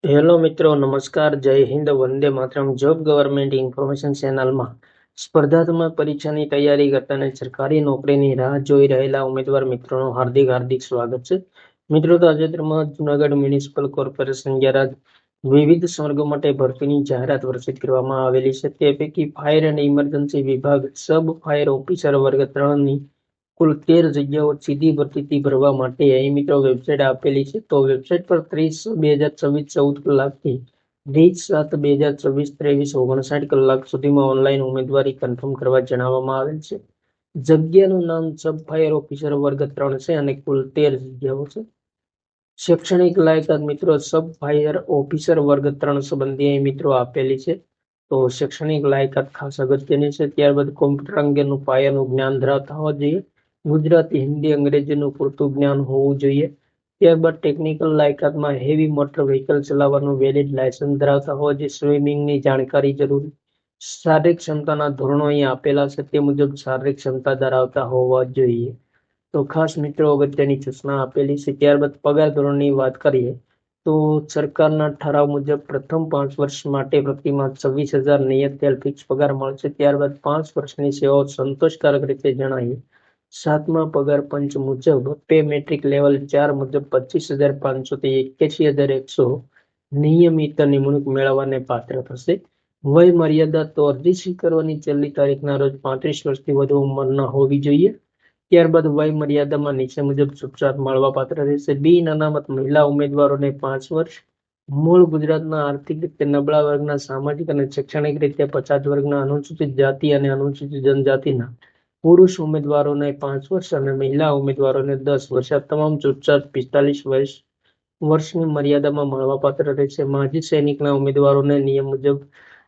Hello મિત્રો, નમસ્કાર. જય Hind, Vande Mataram. Job government information ચેનલમાં સ્પર્ધાત્મક પરીક્ષાની તૈયારી કરતા અને સરકારી નોકરીની રાહ જોઈ રહેલા ઉમેદવાર મિત્રોનું હાર્દિક સ્વાગત છે. મિત્રો, તાજેતરમાં જૂનાગઢ મ્યુનિસિપલ કોર્પોરેશન દ્વારા વિવિધ વર્ગો માટે ભરતીની જાહેરાત પ્રસિદ્ધ કરવામાં આવેલી છે. તે પૈકી ફાયર એન્ડ ઇમરજન્સી વિભાગ સબ ફાયર ઓફિસર વર્ગ 3ની કુલ 13 જગ્યાઓ સીધી ભરતીથી ભરવા માટે અહીં મિત્રો વેબસાઇટ આપેલી છે. તો વેબસાઇટ પર 30/2024 14 કલાકથી 20/7/2024 23:59 કલાક સુધીમાં ઓનલાઈન ઉમેદવારી કન્ફર્મ કરવા જણાવવામાં આવેલ છે. જગ્યાનું નામ સબ ફાયર ઓફિસર વર્ગ 3 છે અને કુલ 13 જગ્યાઓ છે. શૈક્ષણિક લાયકાત મિત્રો સબ ફાયર ઓફિસર વર્ગ 3 સંબંધી અહીં મિત્રો આપેલી છે. તો શૈક્ષણિક લાયકાત ખાસ અગત્યની છે. ત્યારબાદ કોમ્પ્યુટર અંગેનું પાયાનું જ્ઞાન ધરાવતા હોવા જોઈએ. ગુજરાતી, હિન્દી, અંગ્રેજીનું પૂરતું જ્ઞાન હોવું જોઈએ. ત્યારબાદ ટેકનિકલ લાયકાતમાં હેવી મોટર વ્હીકલ ચલાવવાનું વેલિડ લાયસન્સ ધરાવતા હોવા જોઈએ. સ્વિમિંગની જાણકારી જરૂરી. શારીરિક ક્ષમતાના ધોરણો અહીં આપેલા છે તે મુજબ શારીરિક ક્ષમતા ધરાવતા હોવા જોઈએ. તો ખાસ મિત્રો અગત્યની સૂચના આપેલી છે. ત્યારબાદ પગાર ધોરણની વાત કરીએ તો સરકારના ઠરાવ મુજબ પ્રથમ 5 વર્ષ માટે પ્રતિમાસ 26,000 નિયત થયેલ ફિક્સ પગાર મળશે. ત્યારબાદ 5 વર્ષની સેવાઓ સંતોષકારક રીતે જણાવી 7મા પગાર પંચ મુજબ પે મેટ્રિક લેવલ 4 મુજબ 25,500 થી 81,100 નિયમિત નિમણૂક મેળવવાને પાત્ર થશે. વય મર્યાદા તો અરજી સ્વીકારવાની છેલ્લી તારીખના રોજ 35 વર્ષથી વધુ ઉંમર ન હોવી જોઈએ. ત્યારબાદ વય મર્યાદામાં નીચે મુજબ છૂટછાટ મળવા પાત્ર રહેશે. બિન અનામત મહિલા ઉમેદવારોને 5 વર્ષ, મૂળ ગુજરાતના આર્થિક રીતે નબળા વર્ગના, સામાજિક અને શૈક્ષણિક રીતે પછાત વર્ગના, અનુસૂચિત જાતિ અને અનુસૂચિત જનજાતિના પુરુષ ઉમેદવારોને 5 વર્ષ અને મહિલા ઉમેદવારોને 10 વર્ષ. આ તમામ છૂટછાટ 45 વર્ષની મર્યાદામાં મળવાપાત્ર રહેશે. માજી સૈનિકના ઉમેદવારોને નિયમ મુજબ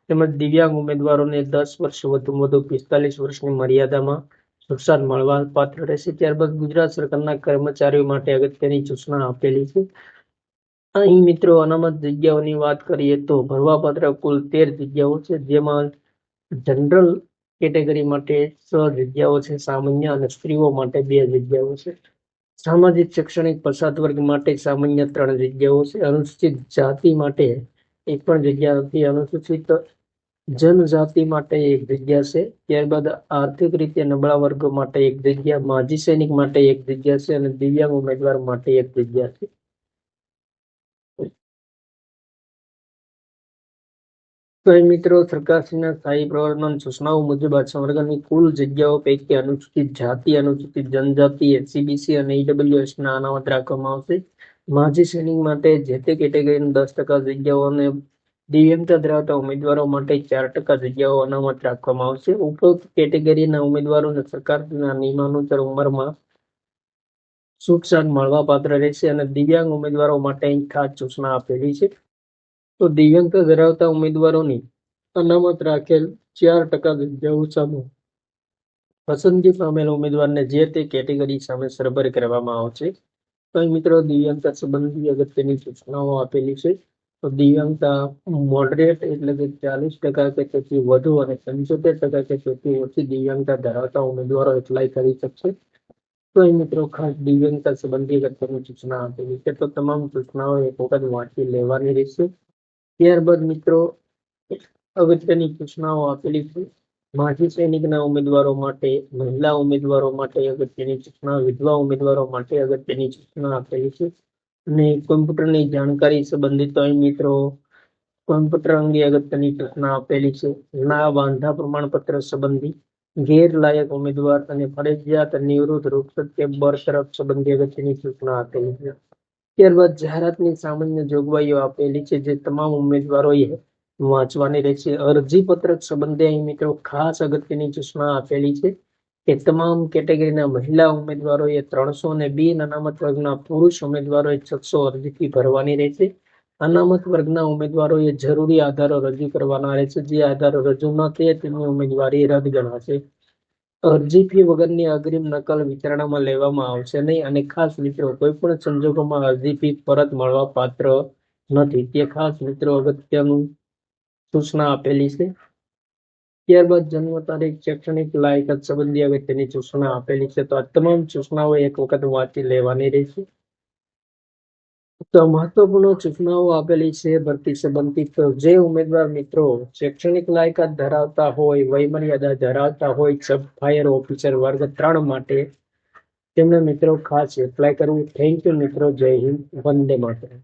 તેમજ દિવ્યાંગ ઉમેદવારોને 10 વર્ષ વધુમાં વધુ 45 વર્ષની મર્યાદામાં છૂટછાટ મળવા પાત્ર રહેશે. ત્યારબાદ ગુજરાત સરકારના કર્મચારીઓ માટે અગત્યની સૂચના આપેલી છે. અહીં મિત્રો અનામત જગ્યાઓની વાત કરીએ તો ભરવાપાત્ર કુલ 13 જગ્યાઓ છે, જેમાં જનરલ કેટેગરી માટે 6 જગ્યાઓ છે, સામાન્ય અને સ્ત્રીઓ માટે 2 જગ્યાઓ છે. સામાજિક શૈક્ષણિક પછાત વર્ગ માટે સામાન્ય 3 જગ્યાઓ છે. અનુસૂચિત જાતિ માટે 1 પણ જગ્યા નથી. અનુસૂચિત જનજાતિ માટે 1 જગ્યા છે. ત્યારબાદ આર્થિક રીતે નબળા વર્ગો માટે 1 જગ્યા, માજી સૈનિક માટે 1 જગ્યા છે અને દિવ્યાંગ ઉમેદવાર માટે 1 જગ્યા છે. તો મિત્રો સરકારશ્રીના સ્થાયી પ્રવર્તન સૂચનાઓ મુજબ આ સંવર્ગની કુલ જગ્યાઓ પૈકી અનુસૂચિત જાતિ, અનુસૂચિત જનજાતિ, એસસીબીસી અને ઈડબ્લ્યુએસ ના અનામત રાખવામાં આવશે. માજી સૈનિક માટે જે તે કેટેગરીની 10% જગ્યાઓ અને દિવ્યાંગતા ધરાવતા ઉમેદવારો માટે 4% જગ્યાઓ અનામત રાખવામાં આવશે. ઉપરોક્ત કેટેગરીના ઉમેદવારોને સરકારના નિયમાનુસાર ઉંમરમાં છૂટછાટ મળવા પાત્ર રહેશે અને દિવ્યાંગ ઉમેદવારો માટે અહીં ખાસ સૂચના આપેલી છે. તો દિવ્યાંગતા ધરાવતા ઉમેદવારોની અનામત રાખેલ 4% જગ્યાઓ સામે પસંદગી પામેલ ઉમેદવારને જે તે કેટેગરી સામે સરભર કરવામાં આવશે. તો મિત્રો દિવ્યાંગતા સંબંધી અગત્યની સૂચનાઓ આપેલી છે. તો દિવ્યાંગતા મોડરેટ એટલે કે 40% કે તેથી વધુ અને 75% કે તેથી ઓછી દિવ્યાંગતા ધરાવતા ઉમેદવારો એપ્લાય કરી શકશે. તો મિત્રો ખાસ દિવ્યાંગતા સંબંધી અગત્યની સૂચના આપેલી છે. તો તમામ સૂચનાઓ એક વખત વાંચી લેવાની રહેશે. ત્યારબાદ મિત્રો અગત્યની સૂચનાઓ આપેલી છે. માજી સૈનિકના ઉમેદવારો માટે, મહિલા ઉમેદવારો માટે અગત્યની સૂચના, વિધવા ઉમેદવારો માટે અગત્યની સૂચના આપેલી છે. અને કોમ્પ્યુટરની જાણકારી સંબંધિત અહીં મિત્રો કોમ્પ્યુટર અંગે અગત્યની સૂચના આપેલી છે. ના વાંધા પ્રમાણપત્ર સંબંધી ગેરલાયક ઉમેદવાર અને ફરજિયાત નિવૃત્ત રૂખસત કે બરતરફ સંબંધી અગત્યની સૂચના આપેલી છે. ત્યારબાદ જાહેરાતની સામાન્ય જોગવાઈઓ આપેલી છે, જે તમામ ઉમેદવારોએ વાંચવાની રહેશે. અરજી પત્રક સંબંધે અહીં મિત્રો ખાસ અગત્યની સૂચના આપેલી છે કે તમામ કેટેગરીના મહિલા ઉમેદવારોએ 300 અને બિન અનામત વર્ગના પુરુષ ઉમેદવારોએ 600 અરજીથી ભરવાની રહેશે. અનામત વર્ગના ઉમેદવારોએ જરૂરી આધારો રજૂ કરવાના રહેશે. જે આધારો રજૂ ન થયા તેમની ઉમેદવારી રદ ગણાશે. અરજી ફી વગરની અગ્રિમ નકલ વિચારણામાં લેવામાં આવશે નહીં અને ખાસ મિત્રો કોઈ પણ સંજોગોમાં અરજી ફી પરત મળવા પાત્ર નથી. તે ખાસ મિત્રો અગત્યનું સૂચના આપેલી છે. ત્યારબાદ જન્મ તારીખ, શૈક્ષણિક લાયકાત સંબંધી અગત્યની સૂચના આપેલી છે. તો આ તમામ સૂચનાઓ એક વખત વાંચી લેવાની રહેશે. તો મહત્વપૂર્ણ સૂચનાઓ આપેલી છે ભરતી સંબંધિત. તો જે ઉમેદવાર મિત્રો શૈક્ષણિક લાયકાત ધરાવતા હોય, વયમર્યાદા ધરાવતા હોય સબ ફાયર ઓફિસર વર્ગ 3 માટે, તેમણે મિત્રો ખાસ એપ્લાય કરવું. થેન્ક યુ મિત્રો. જય હિન્દ. વંદે માતરમ.